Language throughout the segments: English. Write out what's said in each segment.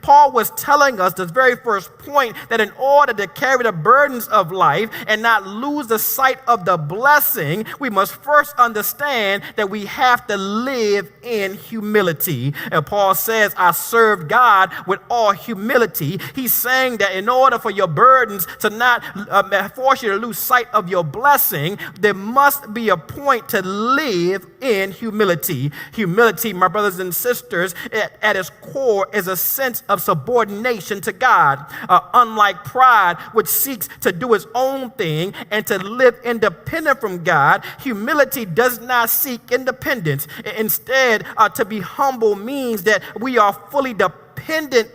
Paul was telling us, this very first point, that in order to carry the burdens of life and not lose the sight of the blessing, we must first understand that we have to live in humility. And Paul says, I serve God with all humility. He's saying that in order for your burdens to not force you to lose sight of your blessing, there must be a point to live in humility. Humility, my brothers and sisters, at its core is a sense of subordination to God. Unlike pride, which seeks to do its own thing and to live independent from God, humility does not seek independence. Instead, to be humble means that we are fully dependent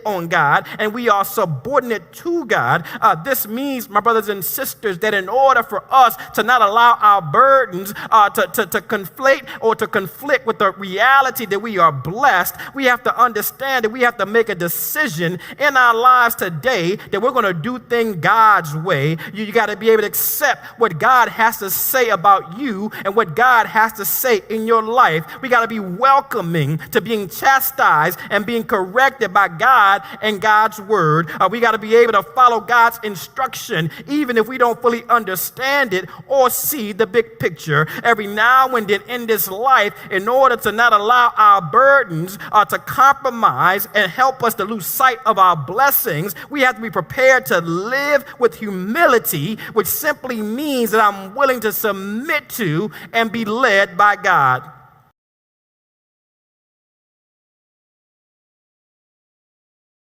on God and we are subordinate to God. This means, my brothers and sisters, that in order for us to not allow our burdens to conflate or to conflict with the reality that we are blessed, we have to understand that we have to make a decision in our lives today that we're going to do things God's way. You got to be able to accept what God has to say about you and what God has to say in your life. We got to be welcoming to being chastised and being corrected by God and God's word. We got to be able to follow God's instruction, even if we don't fully understand it or see the big picture. Every now and then in this life, in order to not allow our burdens to compromise and help us to lose sight of our blessings, we have to be prepared to live with humility, which simply means that I'm willing to submit to and be led by God.